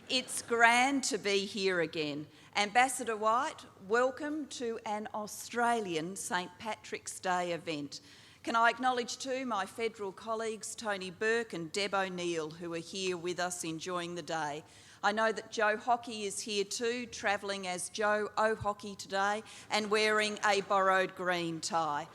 It's grand to be here again. Ambassador White, welcome to an Australian St Patrick's Day event. Can I acknowledge too my federal colleagues Tony Burke and Deb O'Neill, who are here with us enjoying the day. I know that Joe Hockey is here too, travelling as Joe O'Hockey today and wearing a borrowed green tie.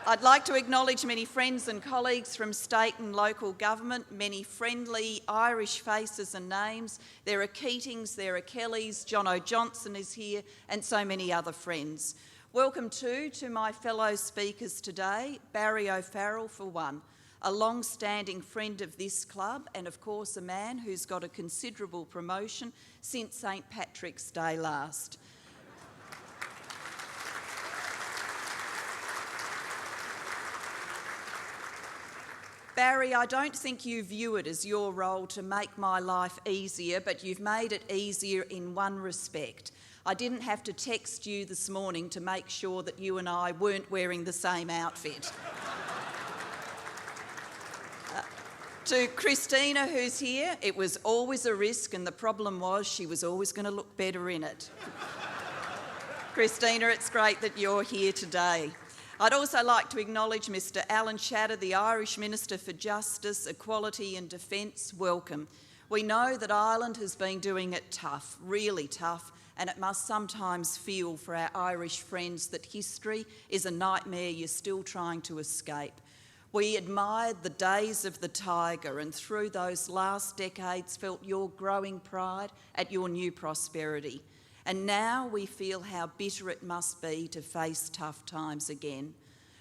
I'd like to acknowledge many friends and colleagues from state and local government, many friendly Irish faces and names. There are Keatings, there are Kellys, John O'Johnson is here, and so many other friends. Welcome too to my fellow speakers today, Barry O'Farrell for one, a long-standing friend of this club and of course a man who's got a considerable promotion since St Patrick's Day last. Barry, I don't think you view it as your role to make my life easier, but you've made it easier in one respect. I didn't have to text you this morning to make sure that you and I weren't wearing the same outfit. To Christina, who's here, it was always a risk, and the problem was she was always going to look better in it. Christina, it's great that you're here today. I'd also like to acknowledge Mr Alan Shatter, the Irish Minister for Justice, Equality and Defence. Welcome. We know that Ireland has been doing it tough, really tough, and it must sometimes feel for our Irish friends that history is a nightmare you're still trying to escape. We admired the days of the tiger and through those last decades felt your growing pride at your new prosperity. And now we feel how bitter it must be to face tough times again.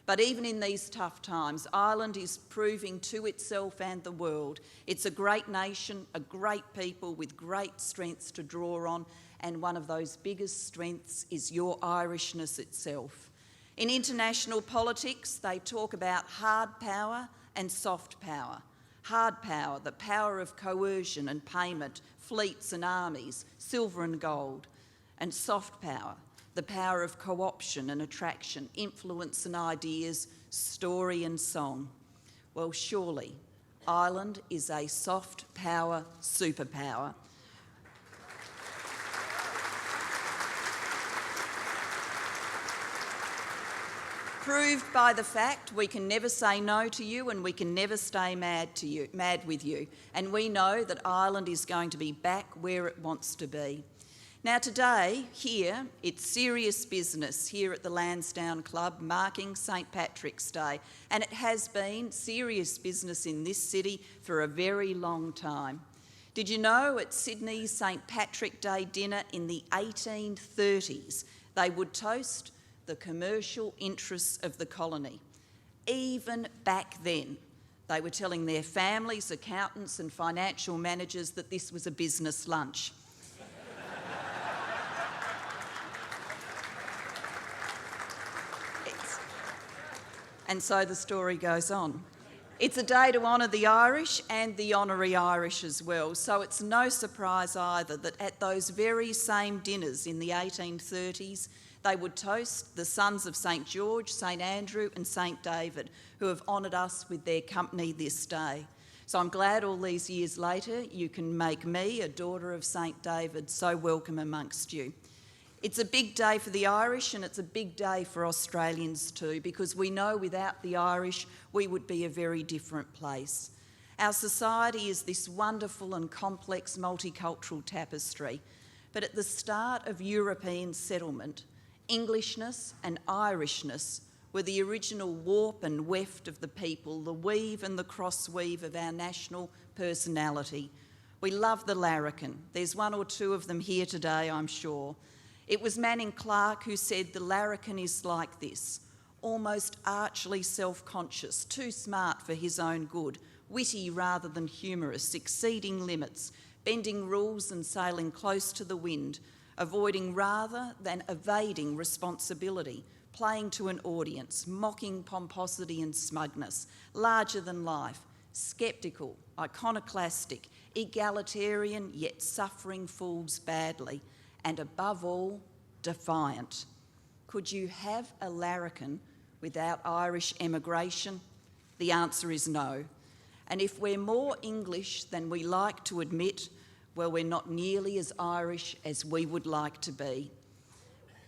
But even in these tough times, Ireland is proving to itself and the world it's a great nation, a great people with great strengths to draw on, and one of those biggest strengths is your Irishness itself. In international politics, they talk about hard power and soft power. Hard power, the power of coercion and payment, fleets and armies, silver and gold. And soft power, the power of co-option and attraction, influence and ideas, story and song. Well, surely Ireland is a soft power superpower. Proved by the fact we can never say no to you and we can never stay mad with you. And we know that Ireland is going to be back where it wants to be. Now today, here, it's serious business here at the Lansdowne Club marking St Patrick's Day, and it has been serious business in this city for a very long time. Did you know at Sydney's St Patrick Day dinner in the 1830s, they would toast the commercial interests of the colony? Even back then, they were telling their families, accountants and financial managers that this was a business lunch. And so the story goes on. It's a day to honour the Irish and the honorary Irish as well, so it's no surprise either that at those very same dinners in the 1830s, they would toast the sons of St George, St Andrew and St David, who have honoured us with their company this day. So I'm glad all these years later you can make me, a daughter of St David, so welcome amongst you. It's a big day for the Irish and it's a big day for Australians too, because we know without the Irish we would be a very different place. Our society is this wonderful and complex multicultural tapestry, but at the start of European settlement, Englishness and Irishness were the original warp and weft of the people, the weave and the cross-weave of our national personality. We love the larrikin. There's one or two of them here today, I'm sure. It was Manning Clark who said the larrikin is like this, almost archly self-conscious, too smart for his own good, witty rather than humorous, exceeding limits, bending rules and sailing close to the wind, avoiding rather than evading responsibility, playing to an audience, mocking pomposity and smugness, larger than life, sceptical, iconoclastic, egalitarian yet suffering fools badly, and above all, defiant. Could you have a larrikin without Irish emigration? The answer is no. And if we're more English than we like to admit, well, we're not nearly as Irish as we would like to be.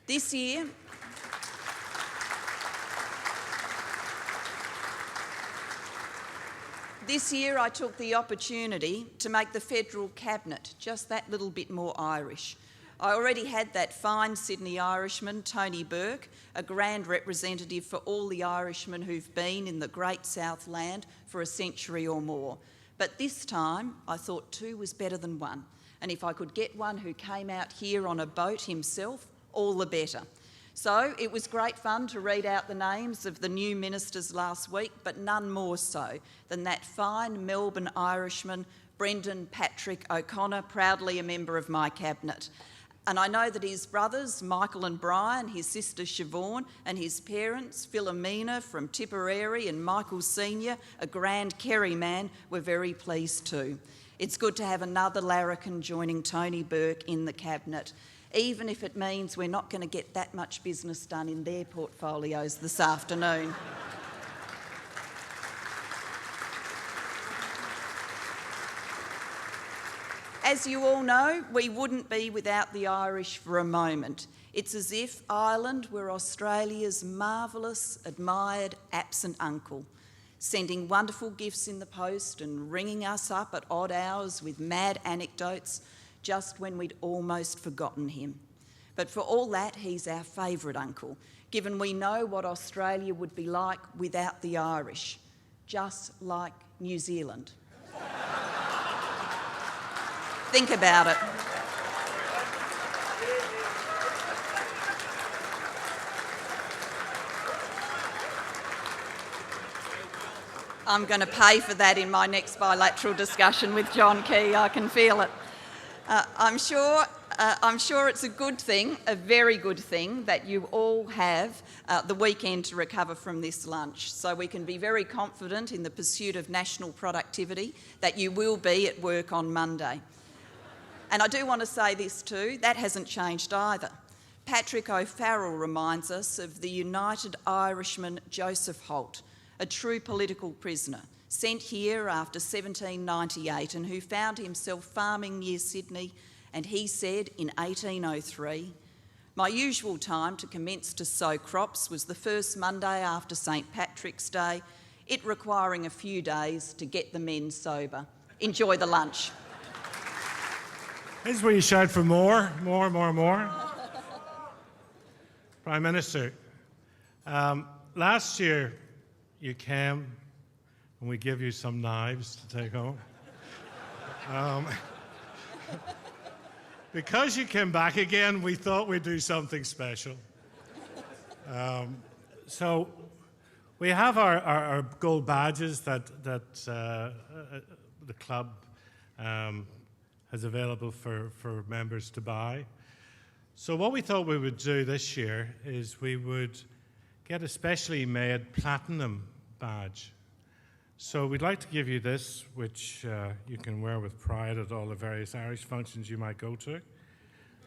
This year, I took the opportunity to make the federal cabinet just that little bit more Irish. I already had that fine Sydney Irishman, Tony Burke, a grand representative for all the Irishmen who've been in the great Southland for a century or more. But this time, I thought 2 was better than 1. And if I could get one who came out here on a boat himself, all the better. So it was great fun to read out the names of the new ministers last week, but none more so than that fine Melbourne Irishman, Brendan Patrick O'Connor, proudly a member of my cabinet. And I know that his brothers, Michael and Brian, his sister Siobhan, and his parents, Philomena from Tipperary and Michael Senior, a grand Kerry man, were very pleased too. It's good to have another larrikin joining Tony Burke in the cabinet, even if it means we're not going to get that much business done in their portfolios this afternoon. As you all know, we wouldn't be without the Irish for a moment. It's as if Ireland were Australia's marvellous, admired, absent uncle, sending wonderful gifts in the post and ringing us up at odd hours with mad anecdotes just when we'd almost forgotten him. But for all that, he's our favourite uncle, given we know what Australia would be like without the Irish, just like New Zealand. Think about it. I'm going to pay for that in my next bilateral discussion with John Key. I can feel it. I'm sure it's a good thing, a very good thing, that you all have the weekend to recover from this lunch, so we can be very confident in the pursuit of national productivity that you will be at work on Monday. And I do want to say this too, that hasn't changed either. Patrick O'Farrell reminds us of the United Irishman Joseph Holt, a true political prisoner, sent here after 1798 and who found himself farming near Sydney, and he said in 1803, "My usual time to commence to sow crops was the first Monday after St. Patrick's Day, it requiring a few days to get the men sober." Enjoy the lunch. This is where you shout for more. Prime Minister, last year you came and we gave you some knives to take home. Because you came back again, we thought we'd do something special. So we have our gold badges that the club is available for members to buy. So what we thought we would do this year is we would get a specially made platinum badge. So we'd like to give you this, which you can wear with pride at all the various Irish functions you might go to.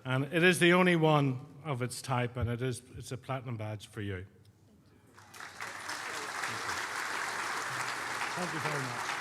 And it is the only one of its type, and it's a platinum badge for you. Thank you very much.